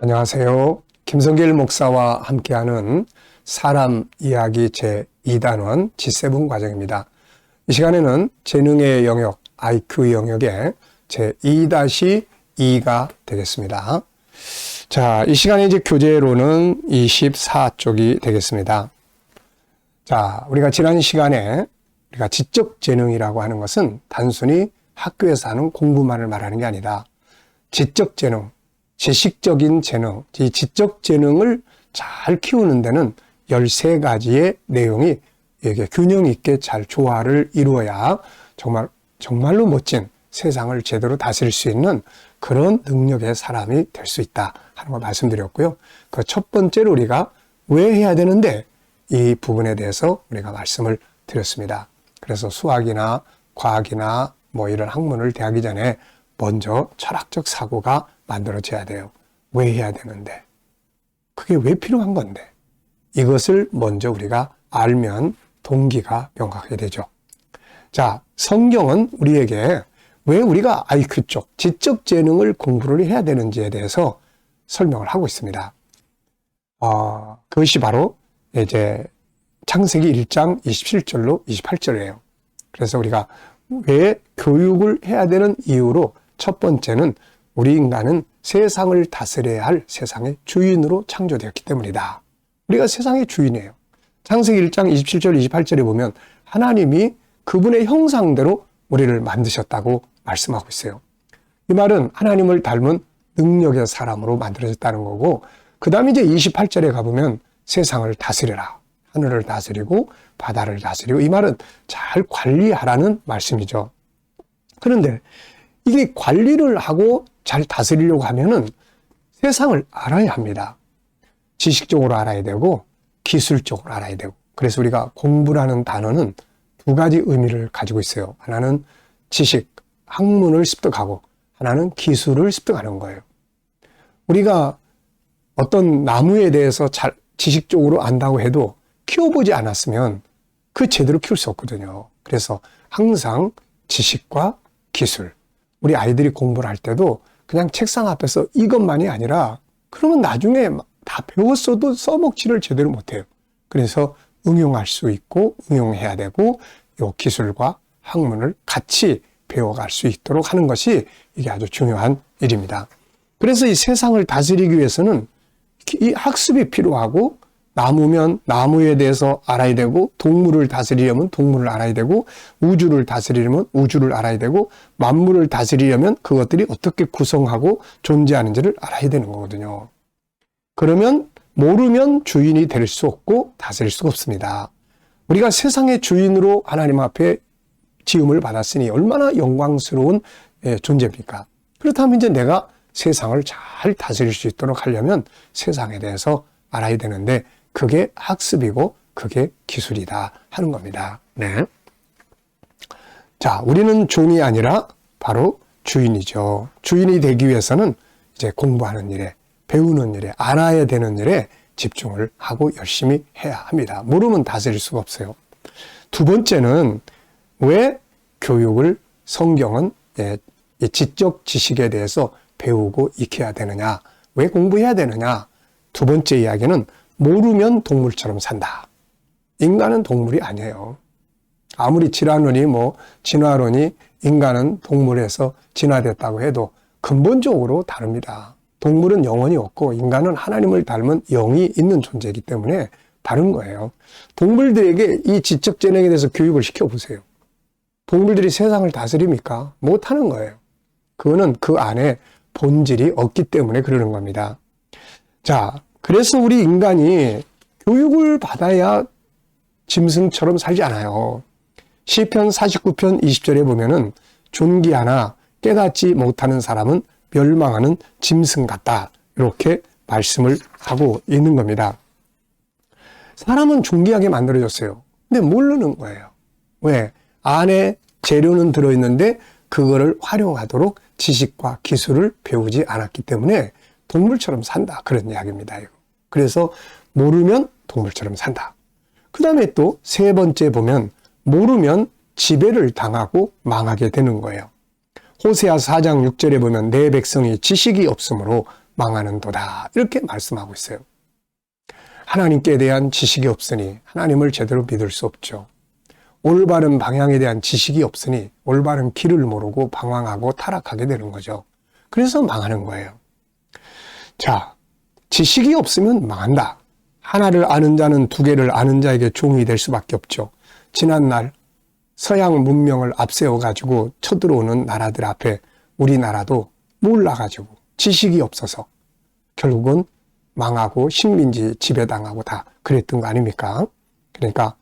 안녕하세요. 김성길 목사와 함께하는 사람 이야기 제2단원 G7 과정입니다. 이 시간에는 재능의 영역, IQ 영역의 제2-2가 되겠습니다. 자, 이 시간에 이제 교재로는 24쪽이 되겠습니다. 자, 우리가 지난 시간에 우리가 지적 재능이라고 하는 것은 단순히 학교에서 하는 공부만을 말하는 게 아니라 지적 재능, 지식적인 재능, 이 지적 재능을 잘 키우는 데는 13가지의 내용이 이게 균형 있게 잘 조화를 이루어야 정말로 멋진 세상을 제대로 다스릴 수 있는 그런 능력의 사람이 될 수 있다 하는 걸 말씀드렸고요. 그 첫 번째로 우리가 왜 해야 되는데 이 부분에 대해서 우리가 말씀을 드렸습니다. 그래서 수학이나 과학이나 뭐 이런 학문을 대하기 전에 먼저 철학적 사고가 만들어져야 돼요. 왜 해야 되는데? 그게 왜 필요한 건데? 이것을 먼저 우리가 알면 동기가 명확하게 되죠. 자, 성경은 우리에게 왜 우리가 IQ 쪽, 지적 재능을 공부를 해야 되는지에 대해서 설명을 하고 있습니다. 그것이 바로 이제 창세기 1장 27절로 28절이에요. 그래서 우리가 왜 교육을 해야 되는 이유로 첫 번째는 우리 인간은 세상을 다스려야 할 세상의 주인으로 창조되었기 때문이다. 우리가 세상의 주인이에요. 창세기 1장 27절, 28절에 보면 하나님이 그분의 형상대로 우리를 만드셨다고 말씀하고 있어요. 이 말은 하나님을 닮은 능력의 사람으로 만들어졌다는 거고, 그 다음에 이제 28절에 가보면 세상을 다스려라. 하늘을 다스리고 바다를 다스리고, 이 말은 잘 관리하라는 말씀이죠. 그런데 이게 관리를 하고 잘 다스리려고 하면은 세상을 알아야 합니다. 지식적으로 알아야 되고 기술적으로 알아야 되고. 그래서 우리가 공부라는 단어는 두 가지 의미를 가지고 있어요. 하나는 지식, 학문을 습득하고 하나는 기술을 습득하는 거예요. 우리가 어떤 나무에 대해서 잘 지식적으로 안다고 해도 키워보지 않았으면 그 제대로 키울 수 없거든요. 그래서 항상 지식과 기술, 우리 아이들이 공부를 할 때도 그냥 책상 앞에서 이것만이 아니라 그러면 나중에 다 배웠어도 써먹지를 제대로 못해요. 그래서 응용할 수 있고 응용해야 되고 이 기술과 학문을 같이 배워갈 수 있도록 하는 것이 이게 아주 중요한 일입니다. 그래서 이 세상을 다스리기 위해서는 이 학습이 필요하고 나무면 나무에 대해서 알아야 되고 동물을 다스리려면 동물을 알아야 되고 우주를 다스리려면 우주를 알아야 되고 만물을 다스리려면 그것들이 어떻게 구성하고 존재하는지를 알아야 되는 거거든요. 그러면 모르면 주인이 될 수 없고 다스릴 수가 없습니다. 우리가 세상의 주인으로 하나님 앞에 지음을 받았으니 얼마나 영광스러운 존재입니까? 그렇다면 이제 내가 세상을 잘 다스릴 수 있도록 하려면 세상에 대해서 알아야 되는데 그게 학습이고 그게 기술이다 하는 겁니다. 네. 자, 우리는 종이 아니라 바로 주인이죠. 주인이 되기 위해서는 이제 공부하는 일에, 배우는 일에, 알아야 되는 일에 집중을 하고 열심히 해야 합니다. 모르면 다스릴 수가 없어요. 두 번째는 왜 교육을 성경은 이 지적 지식에 대해서 배우고 익혀야 되느냐, 왜 공부해야 되느냐. 두 번째 이야기는 모르면 동물처럼 산다. 인간은 동물이 아니에요. 아무리 진화론이 진화론이 인간은 동물에서 진화됐다고 해도 근본적으로 다릅니다. 동물은 영혼이 없고 인간은 하나님을 닮은 영이 있는 존재이기 때문에 다른 거예요. 동물들에게 이 지적 재능에 대해서 교육을 시켜보세요. 동물들이 세상을 다스립니까? 못하는 거예요. 그거는 그 안에 본질이 없기 때문에 그러는 겁니다. 자, 그래서 우리 인간이 교육을 받아야 짐승처럼 살지 않아요. 시편 49편 20절에 보면은 존귀하나 깨닫지 못하는 사람은 멸망하는 짐승 같다. 이렇게 말씀을 하고 있는 겁니다. 사람은 존귀하게 만들어졌어요. 근데 모르는 거예요. 왜? 안에 재료는 들어있는데 그거를 활용하도록 지식과 기술을 배우지 않았기 때문에 동물처럼 산다. 그런 이야기입니다. 이거. 그래서 모르면 동물처럼 산다. 그 다음에 또 세 번째 보면 모르면 지배를 당하고 망하게 되는 거예요. 호세아 4장 6절에 보면 내 백성이 지식이 없으므로 망하는도다 이렇게 말씀하고 있어요. 하나님께 대한 지식이 없으니 하나님을 제대로 믿을 수 없죠. 올바른 방향에 대한 지식이 없으니 올바른 길을 모르고 방황하고 타락하게 되는 거죠. 그래서 망하는 거예요. 자, 지식이 없으면 망한다. 하나를 아는 자는 두 개를 아는 자에게 종이 될 수밖에 없죠. 지난날 서양 문명을 앞세워가지고 쳐들어오는 나라들 앞에 우리나라도 몰라가지고 지식이 없어서 결국은 망하고 식민지 지배당하고 다 그랬던 거 아닙니까? 그러니까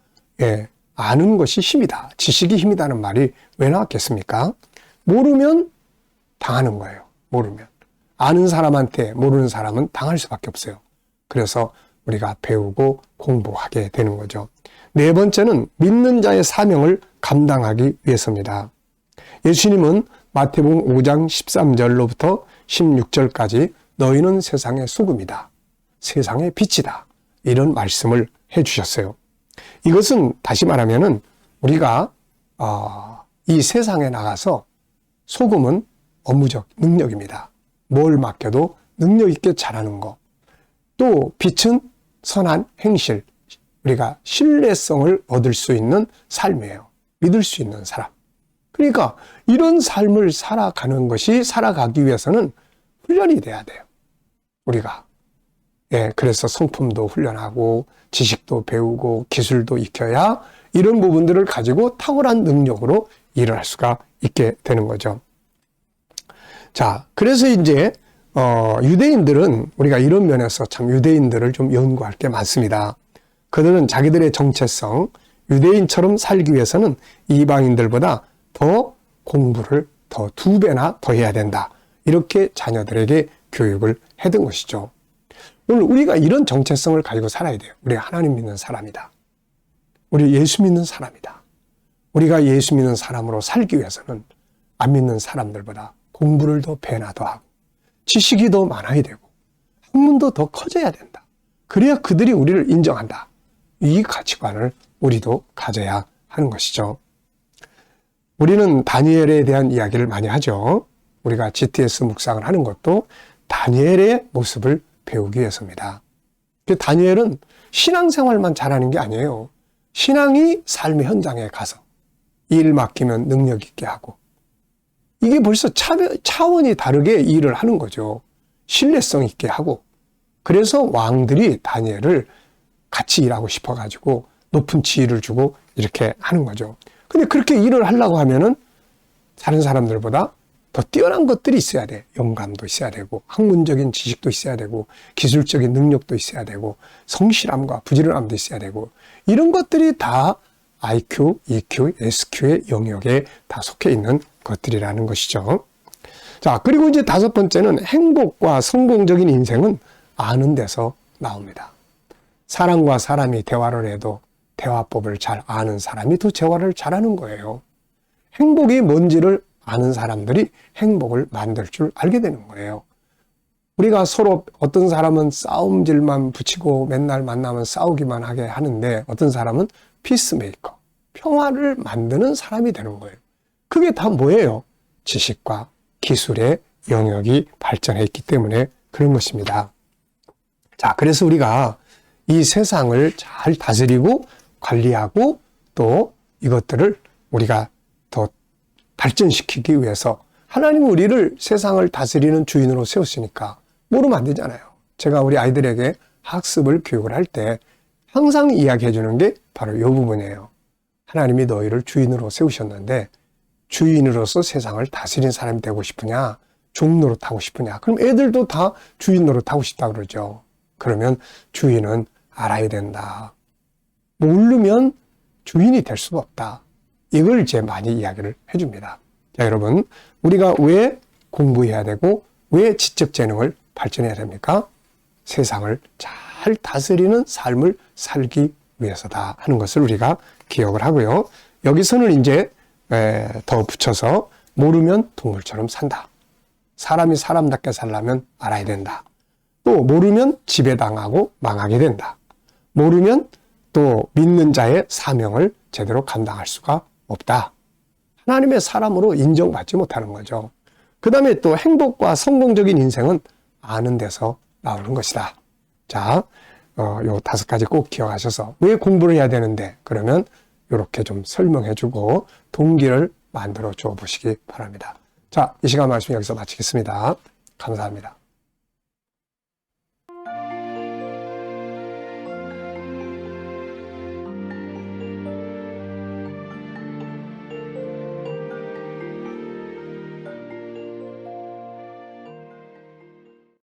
아는 것이 힘이다. 지식이 힘이다는 말이 왜 나왔겠습니까? 모르면 당하는 거예요. 모르면. 아는 사람한테 모르는 사람은 당할 수밖에 없어요. 그래서 우리가 배우고 공부하게 되는 거죠. 네 번째는 믿는 자의 사명을 감당하기 위해서입니다. 예수님은 마태복음 5장 13절로부터 16절까지 너희는 세상의 소금이다. 세상의 빛이다. 이런 말씀을 해주셨어요. 이것은 다시 말하면은 우리가 이 세상에 나가서 소금은 업무적 능력입니다. 뭘 맡겨도 능력 있게 잘하는 거. 또 빛은 선한 행실, 우리가 신뢰성을 얻을 수 있는 삶이에요. 믿을 수 있는 사람. 그러니까 이런 삶을 살아가기 위해서는 훈련이 돼야 돼요. 우리가. 그래서 성품도 훈련하고 지식도 배우고 기술도 익혀야 이런 부분들을 가지고 탁월한 능력으로 일을 할 수가 있게 되는 거죠. 자, 그래서 이제 유대인들은 우리가 이런 면에서 참 유대인들을 좀 연구할 게 많습니다. 그들은 자기들의 정체성, 유대인처럼 살기 위해서는 이방인들보다 더 공부를 더 2배나 더 해야 된다. 이렇게 자녀들에게 교육을 해둔 것이죠. 오늘 우리가 이런 정체성을 가지고 살아야 돼요. 우리가 하나님 믿는 사람이다. 우리 예수 믿는 사람이다. 우리가 예수 믿는 사람으로 살기 위해서는 안 믿는 사람들보다 공부를 더 배나 더 하고 지식이 더 많아야 되고 학문도 더 커져야 된다. 그래야 그들이 우리를 인정한다. 이 가치관을 우리도 가져야 하는 것이죠. 우리는 다니엘에 대한 이야기를 많이 하죠. 우리가 GTS 묵상을 하는 것도 다니엘의 모습을 배우기 위해서입니다. 다니엘은 신앙생활만 잘하는 게 아니에요. 신앙이 삶의 현장에 가서 일 맡기면 능력 있게 하고 이게 벌써 차원이 다르게 일을 하는 거죠. 신뢰성 있게 하고 그래서 왕들이 다니엘을 같이 일하고 싶어가지고 높은 지위를 주고 이렇게 하는 거죠. 근데 그렇게 일을 하려고 하면은 다른 사람들보다 더 뛰어난 것들이 있어야 돼. 영감도 있어야 되고 학문적인 지식도 있어야 되고 기술적인 능력도 있어야 되고 성실함과 부지런함도 있어야 되고 이런 것들이 다 IQ, EQ, SQ의 영역에 다 속해 있는 것들이라는 것이죠. 자, 그리고 이제 5번째는 행복과 성공적인 인생은 아는 데서 나옵니다. 사람과 사람이 대화를 해도 대화법을 잘 아는 사람이 더 대화를 잘하는 거예요. 행복이 뭔지를 아는 사람들이 행복을 만들 줄 알게 되는 거예요. 우리가 서로 어떤 사람은 싸움질만 붙이고 맨날 만나면 싸우기만 하게 하는데 어떤 사람은 피스메이커, 평화를 만드는 사람이 되는 거예요. 그게 다 뭐예요? 지식과 기술의 영역이 발전해 있기 때문에 그런 것입니다. 자, 그래서 우리가 이 세상을 잘 다스리고 관리하고 또 이것들을 우리가 더 발전시키기 위해서 하나님은 우리를 세상을 다스리는 주인으로 세웠으니까 모르면 안 되잖아요. 제가 우리 아이들에게 학습을 교육을 할 때 항상 이야기해 주는 게 바로 이 부분이에요. 하나님이 너희를 주인으로 세우셨는데 주인으로서 세상을 다스리는 사람이 되고 싶으냐? 종 노릇하고 싶으냐? 그럼 애들도 다 주인 노릇하고 싶다 그러죠. 그러면 주인은 알아야 된다. 모르면 주인이 될 수가 없다. 이걸 이제 많이 이야기를 해줍니다. 자, 여러분, 우리가 왜 공부해야 되고 왜 지적 재능을 발전해야 됩니까? 세상을 잘 다스리는 삶을 살기 위해서다 하는 것을 우리가 기억을 하고요. 여기서는 이제 더 붙여서 모르면 동물처럼 산다. 사람이 사람답게 살려면 알아야 된다. 또 모르면 지배당하고 망하게 된다. 모르면 또 믿는 자의 사명을 제대로 감당할 수가 없다. 하나님의 사람으로 인정받지 못하는 거죠. 그 다음에 또 행복과 성공적인 인생은 아는 데서 나오는 것이다. 자, 요 5가지 꼭 기억하셔서 왜 공부를 해야 되는데 그러면 이렇게 좀 설명해주고 동기를 만들어 줘 보시기 바랍니다. 자, 이 시간 말씀 여기서 마치겠습니다. 감사합니다.